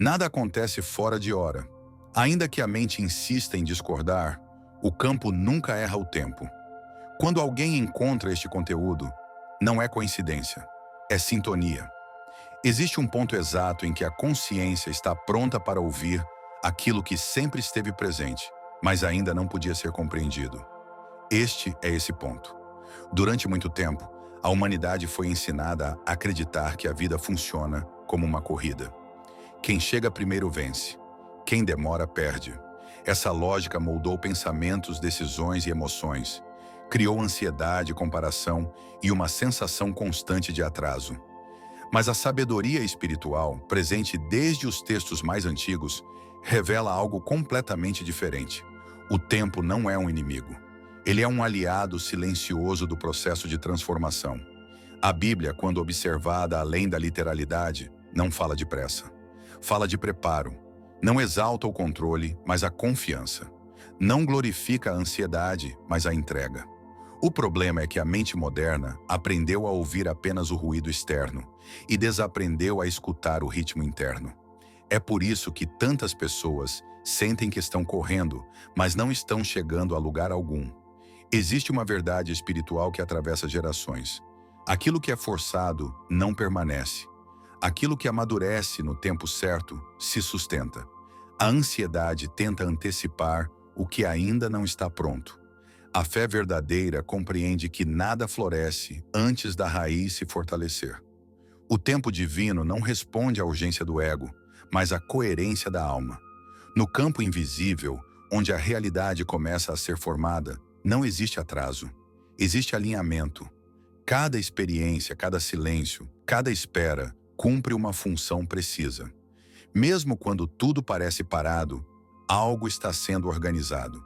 Nada acontece fora de hora. Ainda que a mente insista em discordar, o campo nunca erra o tempo. Quando alguém encontra este conteúdo, não é coincidência, é sintonia. Existe um ponto exato em que a consciência está pronta para ouvir aquilo que sempre esteve presente, mas ainda não podia ser compreendido. Este é esse ponto. Durante muito tempo, a humanidade foi ensinada a acreditar que a vida funciona como uma corrida. Quem chega primeiro vence. Quem demora perde. Essa lógica moldou pensamentos, decisões e emoções. Criou ansiedade, comparação e uma sensação constante de atraso. Mas a sabedoria espiritual, presente desde os textos mais antigos, revela algo completamente diferente. O tempo não é um inimigo. Ele é um aliado silencioso do processo de transformação. A Bíblia, quando observada além da literalidade, não fala de pressa. Fala de preparo. Não exalta o controle, mas a confiança. Não glorifica a ansiedade, mas a entrega. O problema é que a mente moderna aprendeu a ouvir apenas o ruído externo e desaprendeu a escutar o ritmo interno. É por isso que tantas pessoas sentem que estão correndo, mas não estão chegando a lugar algum. Existe uma verdade espiritual que atravessa gerações. Aquilo que é forçado não permanece. Aquilo que amadurece no tempo certo se sustenta. A ansiedade tenta antecipar o que ainda não está pronto. A fé verdadeira compreende que nada floresce antes da raiz se fortalecer. O tempo divino não responde à urgência do ego, mas à coerência da alma. No campo invisível, onde a realidade começa a ser formada, não existe atraso, existe alinhamento. Cada experiência, cada silêncio, cada espera cumpre uma função precisa. Mesmo quando tudo parece parado, algo está sendo organizado.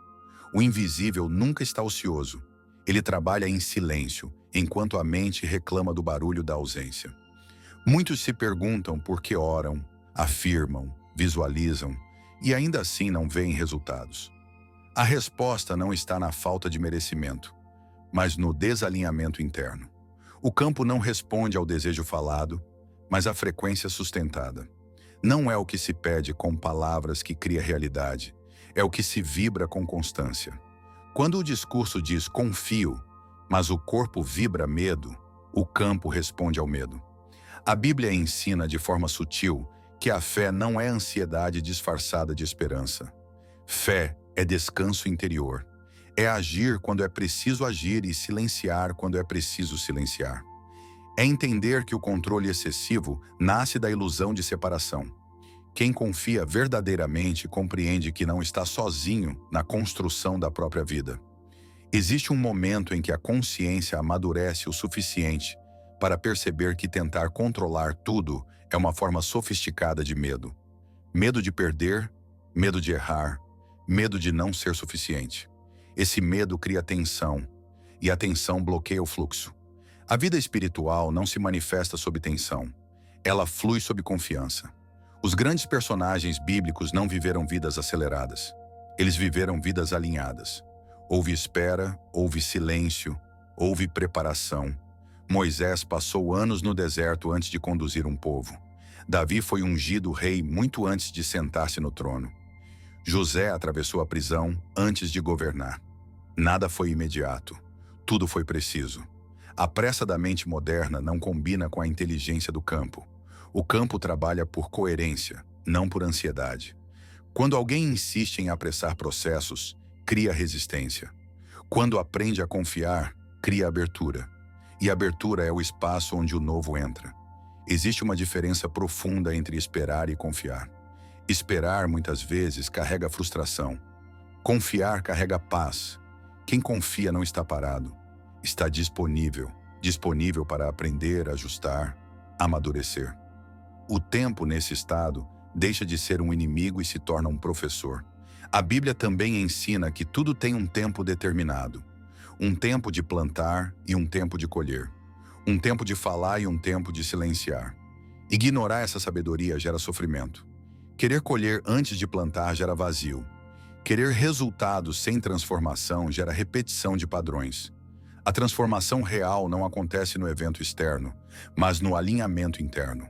O invisível nunca está ocioso. Ele trabalha em silêncio, enquanto a mente reclama do barulho da ausência. Muitos se perguntam por que oram, afirmam, visualizam e ainda assim não veem resultados. A resposta não está na falta de merecimento, mas no desalinhamento interno. O campo não responde ao desejo falado, mas à frequência sustentada. Não é o que se pede com palavras que cria realidade, é o que se vibra com constância. Quando o discurso diz confio, mas o corpo vibra medo, o campo responde ao medo. A Bíblia ensina de forma sutil que a fé não é ansiedade disfarçada de esperança. Fé é descanso interior. É agir quando é preciso agir e silenciar quando é preciso silenciar. É entender que o controle excessivo nasce da ilusão de separação. Quem confia verdadeiramente compreende que não está sozinho na construção da própria vida. Existe um momento em que a consciência amadurece o suficiente para perceber que tentar controlar tudo é uma forma sofisticada de medo. Medo de perder, medo de errar, medo de não ser suficiente. Esse medo cria tensão, e a tensão bloqueia o fluxo. A vida espiritual não se manifesta sob tensão. Ela flui sob confiança. Os grandes personagens bíblicos não viveram vidas aceleradas. Eles viveram vidas alinhadas. Houve espera, houve silêncio, houve preparação. Moisés passou anos no deserto antes de conduzir um povo. Davi foi ungido rei muito antes de sentar-se no trono. José atravessou a prisão antes de governar. Nada foi imediato. Tudo foi preciso. A pressa da mente moderna não combina com a inteligência do campo. O campo trabalha por coerência, não por ansiedade. Quando alguém insiste em apressar processos, cria resistência. Quando aprende a confiar, cria abertura. E abertura é o espaço onde o novo entra. Existe uma diferença profunda entre esperar e confiar. Esperar, muitas vezes, carrega frustração. Confiar carrega paz. Quem confia não está parado. Está disponível. Disponível para aprender, ajustar, amadurecer. O tempo, nesse estado, deixa de ser um inimigo e se torna um professor. A Bíblia também ensina que tudo tem um tempo determinado. Um tempo de plantar e um tempo de colher. Um tempo de falar e um tempo de silenciar. Ignorar essa sabedoria gera sofrimento. Querer colher antes de plantar gera vazio. Querer resultados sem transformação gera repetição de padrões. A transformação real não acontece no evento externo, mas no alinhamento interno.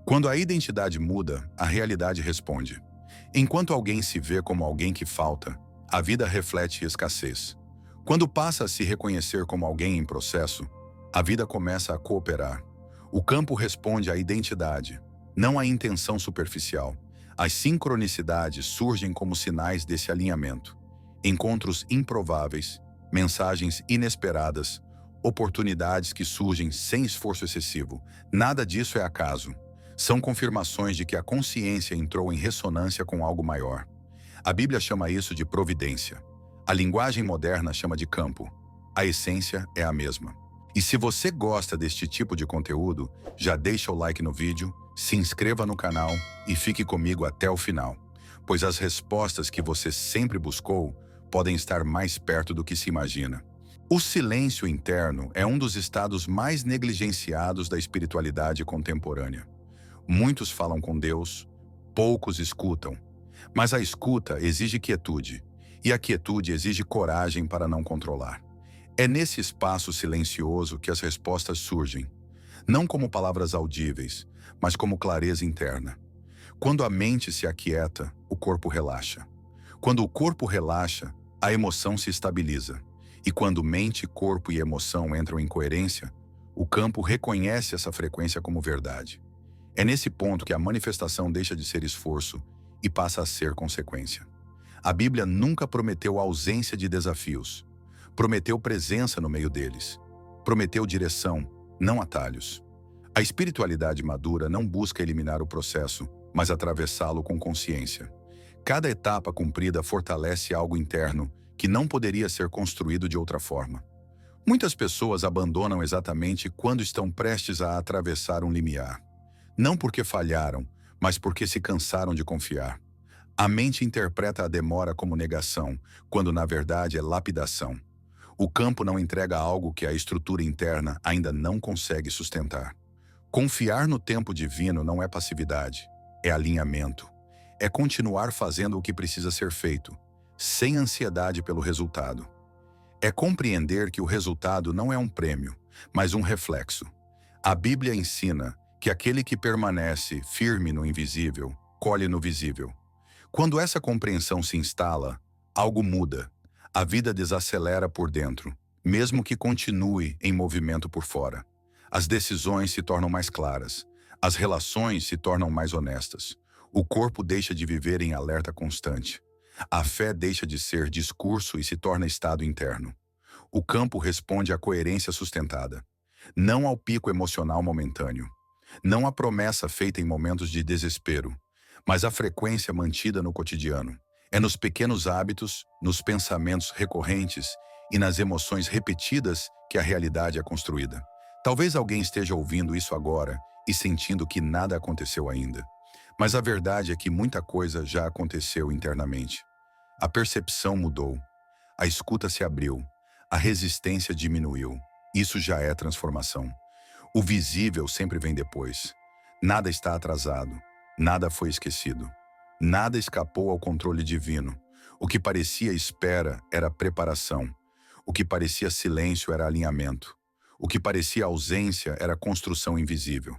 Quando a identidade muda, a realidade responde. Enquanto alguém se vê como alguém que falta, a vida reflete escassez. Quando passa a se reconhecer como alguém em processo, a vida começa a cooperar. O campo responde à identidade, não à intenção superficial. As sincronicidades surgem como sinais desse alinhamento. Encontros improváveis, mensagens inesperadas, oportunidades que surgem sem esforço excessivo. Nada disso é acaso. São confirmações de que a consciência entrou em ressonância com algo maior. A Bíblia chama isso de providência. A linguagem moderna chama de campo. A essência é a mesma. E se você gosta deste tipo de conteúdo, já deixa o like no vídeo, se inscreva no canal e fique comigo até o final, pois as respostas que você sempre buscou podem estar mais perto do que se imagina. O silêncio interno é um dos estados mais negligenciados da espiritualidade contemporânea. Muitos falam com Deus, poucos escutam. Mas a escuta exige quietude, e a quietude exige coragem para não controlar. É nesse espaço silencioso que as respostas surgem, não como palavras audíveis, mas como clareza interna. Quando a mente se aquieta, o corpo relaxa. Quando o corpo relaxa, a emoção se estabiliza. E quando mente, corpo e emoção entram em coerência, o campo reconhece essa frequência como verdade. É nesse ponto que a manifestação deixa de ser esforço e passa a ser consequência. A Bíblia nunca prometeu ausência de desafios. Prometeu presença no meio deles. Prometeu direção, não atalhos. A espiritualidade madura não busca eliminar o processo, mas atravessá-lo com consciência. Cada etapa cumprida fortalece algo interno que não poderia ser construído de outra forma. Muitas pessoas abandonam exatamente quando estão prestes a atravessar um limiar. Não porque falharam, mas porque se cansaram de confiar. A mente interpreta a demora como negação, quando na verdade é lapidação. O campo não entrega algo que a estrutura interna ainda não consegue sustentar. Confiar no tempo divino não é passividade, é alinhamento. É continuar fazendo o que precisa ser feito, sem ansiedade pelo resultado. É compreender que o resultado não é um prêmio, mas um reflexo. A Bíblia ensina que aquele que permanece firme no invisível, colhe no visível. Quando essa compreensão se instala, algo muda. A vida desacelera por dentro, mesmo que continue em movimento por fora. As decisões se tornam mais claras. As relações se tornam mais honestas. O corpo deixa de viver em alerta constante. A fé deixa de ser discurso e se torna estado interno. O campo responde à coerência sustentada, não ao pico emocional momentâneo. Não à promessa feita em momentos de desespero, mas à frequência mantida no cotidiano. É nos pequenos hábitos, nos pensamentos recorrentes e nas emoções repetidas que a realidade é construída. Talvez alguém esteja ouvindo isso agora e sentindo que nada aconteceu ainda. Mas a verdade é que muita coisa já aconteceu internamente. A percepção mudou, a escuta se abriu, a resistência diminuiu. Isso já é transformação. O visível sempre vem depois. Nada está atrasado, nada foi esquecido. Nada escapou ao controle divino. O que parecia espera era preparação. O que parecia silêncio era alinhamento. O que parecia ausência era construção invisível.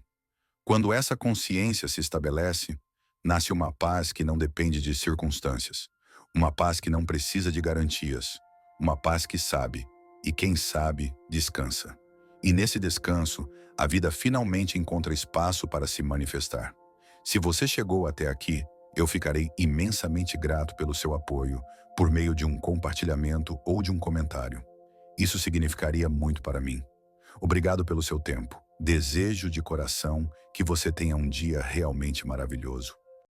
Quando essa consciência se estabelece, nasce uma paz que não depende de circunstâncias. Uma paz que não precisa de garantias. Uma paz que sabe, e quem sabe, descansa. E nesse descanso, a vida finalmente encontra espaço para se manifestar. Se você chegou até aqui, eu ficarei imensamente grato pelo seu apoio, por meio de um compartilhamento ou de um comentário. Isso significaria muito para mim. Obrigado pelo seu tempo. Desejo de coração que você tenha um dia realmente maravilhoso.